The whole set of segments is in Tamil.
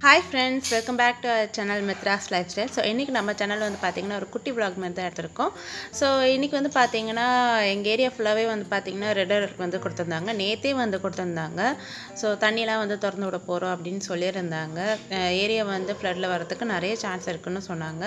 Hi friends, welcome back to our channel Mithra's lifestyle. So இன்னைக்கு நம்ம சேனல்ல வந்து பாத்தீங்கன்னா ஒரு குட்டி vlog மாதிரி தான் எடுத்துறோம். So இன்னைக்கு வந்து பாத்தீங்கன்னா எங்க ஏரியா ஃபுல்லாவே வந்து பாத்தீங்கன்னா ரெட் அலர்ட் வந்து கொடுத்திருந்தாங்க. நேத்தே வந்து கொடுத்திருந்தாங்க. So தண்ணிலாம் வந்து திறந்து விட போறோம் அப்படினு சொல்லிருந்தாங்க. ஏரியா வந்து ஃப்ளட்ல வரதுக்கு நிறைய சான்ஸ் இருக்குன்னு சொன்னாங்க.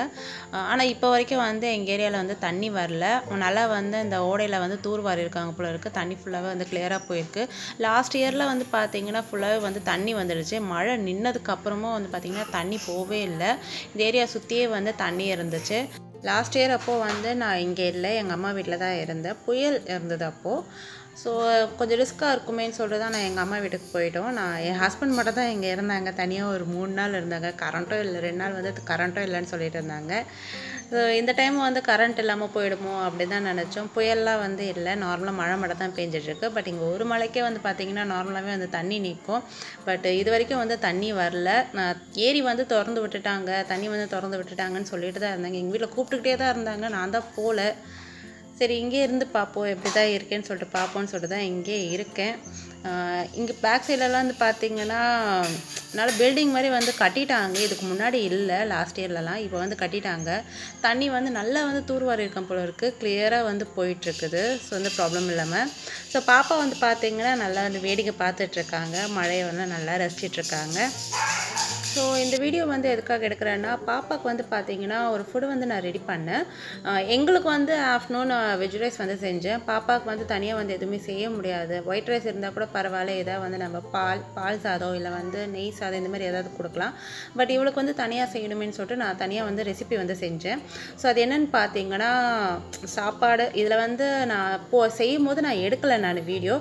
ஆனா இப்போ வரைக்கும் வந்து எங்க ஏரியால வந்து தண்ணி வரல. நல்லா வந்து இந்த ஓடையில வந்து தூர்வாரி இருக்காங்க போல இருக்கு. தண்ணி ஃபுல்லாவே வந்து கிளியரா போயிருக்கு. லாஸ்ட் இயர்ல வந்து பாத்தீங்கன்னா ஃபுல்லாவே வந்து தண்ணி வந்துருச்சு. மழை நின்னதுக்கு அப்புறம் வந்து பாத்தீங்கன்னா தண்ணி போவே இல்ல. இந்த ஏரியா சுத்தியே வந்து தண்ணி இருந்துச்சு. லாஸ்ட் இயர் அப்போ வந்து நான் இங்க இல்ல, எங்க அம்மா வீட்ல தான் இருந்தேன். புயல் இருந்தது அப்போ. ஸோ கொஞ்சம் ரிஸ்க்காக இருக்குமேன்னு சொல்லிட்டு தான் நான் எங்கள் அம்மா வீட்டுக்கு போயிட்டோம். என் ஹஸ்பண்ட் மட்டும் தான் இங்கே இருந்தாங்க. தனியாக ஒரு 3 நாள் இருந்தாங்க. கரண்ட்டும் இல்லை, 2 நாள் வந்து கரண்ட்டும் இல்லைன்னு சொல்லிட்டு இருந்தாங்க. ஸோ இந்த டைம் வந்து கரண்ட் இல்லாமல் போயிடுமோ அப்படி தான் நினச்சோம். புயல்லாம் வந்து இல்லை, நார்மலாக மழை மட்டும் தான் பெஞ்சிட்ருக்கு. பட் இங்கே ஒரு மழைக்கே வந்து பார்த்திங்கன்னா நார்மலாகவே வந்து தண்ணி நிற்கும். பட் இது வரைக்கும் வந்து தண்ணி வரல. ஏரி வந்து திறந்து விட்டுட்டாங்க, தண்ணி வந்து திறந்து விட்டுட்டாங்கன்னு சொல்லிட்டு தான் இருந்தாங்க. எங்கள் வீட்டில் கூப்பிட்டுக்கிட்டே தான் இருந்தாங்க, நான் தான் போகல. சரி இங்கே இருந்து பார்ப்போம், எப்படி தான் இருக்கேன்னு சொல்லிட்டு பார்ப்போன்னு சொல்லிட்டு தான் இங்கே இருக்கேன். இங்கே பேக் சைட்லலாம் வந்து பார்த்திங்கன்னா நல்ல பில்டிங் மாதிரி வந்து கட்டிட்டாங்க. இதுக்கு முன்னாடி இல்லை, லாஸ்ட் இயர்லலாம். இப்போ வந்து கட்டிட்டாங்க. தண்ணி வந்து நல்லா வந்து தூர்வாரி இருக்கும் போல இருக்குது. கிளியராக வந்து போயிட்டுருக்குது. ஸோ வந்து ப்ராப்ளம் இல்லாமல். ஸோ பாப்பா வந்து பார்த்திங்கன்னா நல்லா வந்து வேடிக்கை பார்த்துட்ருக்காங்க. மழையை வந்து நல்லா ரசிச்சிட்ருக்காங்க. ஸோ இந்த வீடியோ வந்து எதுக்காக எடுக்கிறேன்னா, பாப்பாவுக்கு வந்து பார்த்திங்கன்னா ஒரு ஃபுட்டு வந்து நான் ரெடி பண்ணேன். எங்களுக்கு வந்து ஆஃப்டர்நூன் வெஜ் ரைஸ் வந்து செஞ்சேன். பாப்பாவுக்கு வந்து தனியாக வந்து எதுவுமே செய்ய முடியாது. ஒயிட் ரைஸ் இருந்தால் கூட பரவாயில்ல, ஏதாவது வந்து நம்ம பால் சாதம் இல்லை வந்து நெய் சாதம் இந்த மாதிரி ஏதாவது கொடுக்கலாம். பட் இவளுக்கு வந்து தனியாக செய்யணுமேனு சொல்லிட்டு நான் தனியாக வந்து ரெசிபி வந்து செஞ்சேன். ஸோ அது என்னென்னு பார்த்தீங்கன்னா சாப்பாடு. இதில் வந்து நான் செய்யும் போது நான் எடுக்கலை நான் வீடியோ.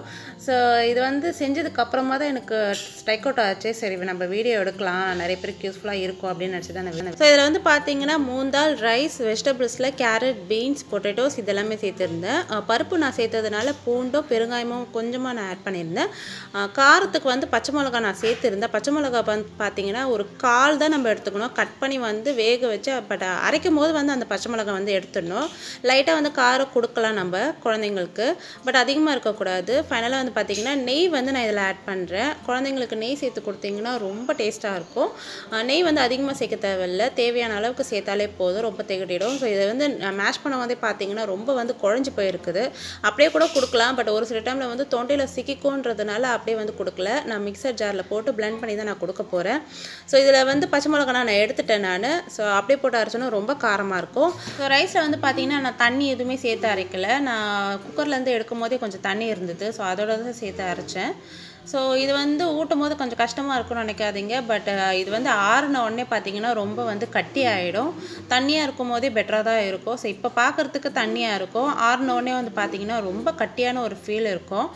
ஸோ இது வந்து செஞ்சதுக்கப்புறமா தான் எனக்கு ஸ்ட்ரைக் அவுட் ஆச்சு. சரி நம்ம வீடியோ எடுக்கலாம், நிறைய பேருக்கு யூஸ்ஃபுல்லாக இருக்கும் அப்படின்னு நினச்சி தான் நான். ஸோ இதில் வந்து பார்த்தீங்கன்னா 3 தால் ரைஸ், வெஜிடபிள்ஸில் கேரட், பீன்ஸ், பொட்டேட்டோஸ் இதெல்லாமே சேர்த்துருந்தேன். பருப்பு நான் சேர்த்ததுனால பூண்டும் பெருங்காயமும் கொஞ்சமாக நான் ஆட் பண்ணியிருந்தேன். காரத்துக்கு வந்து பச்சை மிளகா நான் சேர்த்துருந்தேன். பச்சை மிளகா வந்து பார்த்தீங்கன்னா ஒரு 1/4 தான் நம்ம எடுத்துக்கணும். கட் பண்ணி வந்து வேக வச்சு, பட் அரைக்கும் போது வந்து அந்த பச்சை மிளகா வந்து எடுத்துடணும். லைட்டாக வந்து காரம் கொடுக்கலாம் நம்ம குழந்தைங்களுக்கு, பட் அதிகமாக இருக்கக்கூடாது. ஃபைனலாக வந்து பார்த்தீங்கன்னா நெய் வந்து நான் இதில் ஆட் பண்ணுறேன். குழந்தைங்களுக்கு நெய் சேர்த்து கொடுத்தீங்கன்னா ரொம்ப டேஸ்ட்டாக இருக்கும். நெய் வந்து அதிகமாக சேர்க்க தேவையில்லை, தேவையான அளவுக்கு சேர்த்தாலே போதும், ரொம்ப திகட்டிடும். ஸோ இதை வந்து மேஷ் பண்ண வந்து பார்த்தீங்கன்னா ரொம்ப வந்து குழஞ்சி போயிருக்குது. அப்படியே கூட கொடுக்கலாம், பட் ஒரு சில டைமில் வந்து தொண்டையில் சிக்கிக்கும்ன்றதுனால அப்படியே வந்து கொடுக்கல. நான் மிக்சர் ஜாரில் போட்டு பிளெண்ட் பண்ணி தான் நான் கொடுக்க போகிறேன். ஸோ இதில் வந்து பச்சை மிளகா நான் எடுத்துட்டேன் நான். ஸோ அப்படியே போட்டு அரைச்சோன்னா ரொம்ப காரமாக இருக்கும். ஸோ ரைஸில் வந்து பார்த்தீங்கன்னா நான் தண்ணி எதுவுமே சேர்த்து அரைக்கலை. நான் குக்கர்லேருந்து எடுக்கும் போதே கொஞ்சம் தண்ணி இருந்தது. ஸோ அதோட தான் சேர்த்து அரைச்சேன். ஸோ இது வந்து ஊட்டும் போது கொஞ்சம் கஷ்டமாக இருக்கும்னு நினைக்காதீங்க. பட் இது வந்து ஆறுன உடனே பார்த்தீங்கன்னா ரொம்ப வந்து கட்டி ஆகிடும். தண்ணியாக இருக்கும் போதே பெட்டராக தான் இருக்கும். ஸோ இப்போ பார்க்குறதுக்கு தண்ணியாக இருக்கும், ஆறுன உடனே வந்து பார்த்திங்கன்னா ரொம்ப கட்டியான ஒரு ஃபீல் இருக்கும்.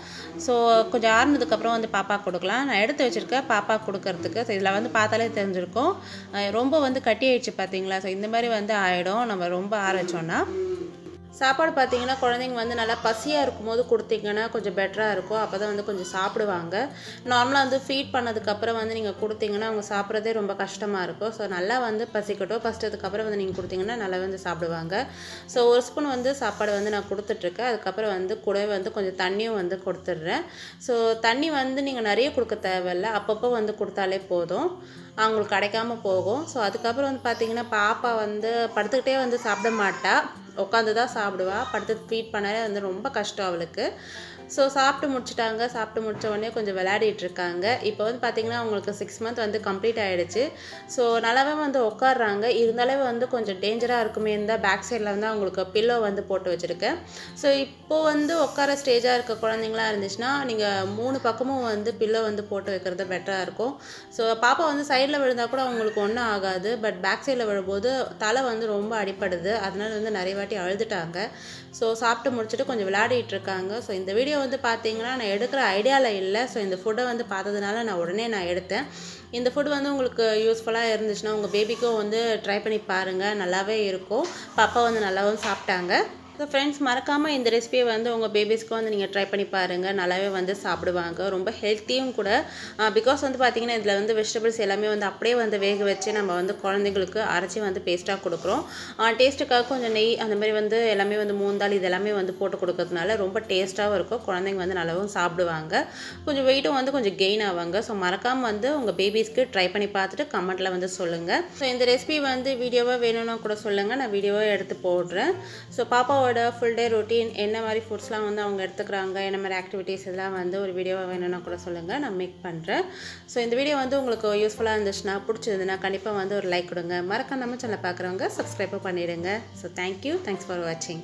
ஸோ கொஞ்சம் ஆறுனதுக்கப்புறம் வந்து பாப்பா கொடுக்கலாம். நான் எடுத்து வச்சுருக்கேன் பாப்பா கொடுக்கறதுக்கு. ஸோ இதில் வந்து பார்த்தாலே தெரிஞ்சிருக்கும் ரொம்ப வந்து கட்டி ஆயிடுச்சு பார்த்தீங்களா. ஸோ இந்த மாதிரி வந்து ஆகிடும் நம்ம ரொம்ப ஆற வச்சோன்னா. சாப்பாடு பார்த்தீங்கன்னா குழந்தைங்க வந்து நல்லா பசியாக இருக்கும்போது கொடுத்தீங்கன்னா கொஞ்சம் பெட்டராக இருக்கும். அப்போ தான் வந்து கொஞ்சம் சாப்பிடுவாங்க. நார்மலாக வந்து ஃபீட் பண்ணதுக்கப்புறம் வந்து நீங்கள் கொடுத்தீங்கன்னா அவங்க சாப்பிட்றதே ரொம்ப கஷ்டமாக இருக்கும். ஸோ நல்லா வந்து பசிக்கட்டும், பசிச்சதுக்கப்புறம் வந்து நீங்கள் கொடுத்தீங்கன்னா நல்லா வந்து சாப்பிடுவாங்க. ஸோ ஒரு ஸ்பூன் வந்து சாப்பாடு வந்து நான் கொடுத்துட்ருக்கேன். அதுக்கப்புறம் வந்து கூடவே வந்து கொஞ்சம் தண்ணியும் வந்து கொடுத்துட்றேன். ஸோ தண்ணி வந்து நீங்கள் நிறைய கொடுக்க தேவையில்லை, அப்பப்போ வந்து கொடுத்தாலே போதும், அவங்களுக்கு கிடைக்காம போகும். ஸோ அதுக்கப்புறம் வந்து பார்த்திங்கன்னா பாப்பா வந்து படுத்துக்கிட்டே வந்து சாப்பிட மாட்டா, உட்காந்து தான் சாப்பிடுவா. படுத்து ஃபீட் பண்ணாலே வந்து ரொம்ப கஷ்டம் அவளுக்கு. ஸோ சாப்பிட்டு முடிச்சிட்டாங்க. சாப்பிட்டு முடித்த உடனே கொஞ்சம் விளையாடிட்டு இருக்காங்க. இப்போ வந்து பார்த்திங்கன்னா அவங்களுக்கு 6 மந்த் வந்து கம்ப்ளீட் ஆகிடுச்சு. ஸோ நல்லாவே வந்து உட்காடுறாங்க. இருந்தாலே வந்து கொஞ்சம் டேஞ்சராக இருக்குமே இருந்தால் பேக் சைடில் வந்து அவங்களுக்கு பில்லோ வந்து போட்டு வச்சுருக்கேன். ஸோ இப்போது வந்து உட்கார ஸ்டேஜாக இருக்க குழந்தைங்களாம் இருந்துச்சுன்னா நீங்கள் 3 பக்கமும் வந்து பில்லோ வந்து போட்டு வைக்கிறது பெட்டராக இருக்கும். ஸோ பாப்பா வந்து சைடில் விழுந்தால் கூட அவங்களுக்கு ஒன்றும் ஆகாது, பட் பேக் சைடில் விழும்போது தலை வந்து ரொம்ப அடிப்படுது. அதனால வந்து நிறைய வாட்டி அழுதுட்டாங்க. ஸோ சாப்பிட்டு முடிச்சுட்டு கொஞ்சம் விளையாடிட்டு இருக்காங்க. ஸோ இந்த வீடியோ வந்து பார்த்தீங்கன்னா நான் எடுக்கிற ஐடியாவில் இல்லை. ஸோ இந்த ஃபுட்டை வந்து பார்த்ததுனால நான் உடனே எடுத்தேன். இந்த ஃபுட் வந்து உங்களுக்கு யூஸ்ஃபுல்லாக இருந்துச்சுன்னா உங்கள் பேபிக்கும் வந்து ட்ரை பண்ணி பாருங்கள், நல்லாவே இருக்கும். பாப்பா வந்து நல்லாவும் சாப்பிட்டாங்க. ஸோ ஃப்ரெண்ட்ஸ், மறக்காமல் இந்த ரெசிபியை வந்து உங்கள் பேபிஸ்க்கு வந்து நீங்கள் ட்ரை பண்ணி பாருங்கள். நல்லாவே வந்து சாப்பிடுவாங்க. ரொம்ப ஹெல்த்தியும் கூட. பிகாஸ் வந்து பார்த்திங்கன்னா இதில் வந்து வெஜிடபிள்ஸ் எல்லாமே வந்து அப்படியே வந்து வேக வச்சு நம்ம வந்து குழந்தைங்களுக்கு அரைச்சி வந்து பேஸ்ட்டாக கொடுக்குறோம். டேஸ்ட்டுக்காக கொஞ்சம் நெய் அந்த மாதிரி வந்து எல்லாமே வந்து மூந்தால் இது எல்லாமே வந்து போட்டு கொடுக்கறதுனால ரொம்ப டேஸ்ட்டாகவும் இருக்கும். குழந்தைங்க வந்து நல்லாவும் சாப்பிடுவாங்க. கொஞ்சம் வெயிட்டும் வந்து கொஞ்சம் கெயின் ஆவாங்க. ஸோ மறக்காமல் வந்து உங்கள் பேபிஸ்க்கு ட்ரை பண்ணி பார்த்துட்டு கமெண்ட்டில் வந்து சொல்லுங்கள். ஸோ இந்த ரெசிபி வந்து வீடியோவாக வேணும்னா கூட சொல்லுங்கள், நான் வீடியோவாக எடுத்து போடுறேன். ஸோ பாப்பாவோட ஃபுல் டே ரொட்டீன் என்ன மாதிரி ஃபுட்ஸ்லாம் வந்து அவங்க எடுத்துக்கிறாங்க, என்ன மாதிரி ஆக்டிவிட்டீஸ் இதெல்லாம் வந்து ஒரு வீடியோவாக வேணும்னா கூட சொல்லுங்கள், நான் மேக் பண்ணுறேன். ஸோ இந்த வீடியோ வந்து உங்களுக்கு யூஸ்ஃபுல்லாக இருந்துச்சுன்னா, பிடிச்சதுன்னா கண்டிப்பாக வந்து ஒரு லைக் கொடுங்க. மறக்காம நம்ம சேனலை பார்க்குறவங்க சப்ஸ்கிரைப் பண்ணிடுங்க. ஸோ தேங்க்யூ, தேங்க்ஸ் ஃபார் வாட்சிங்.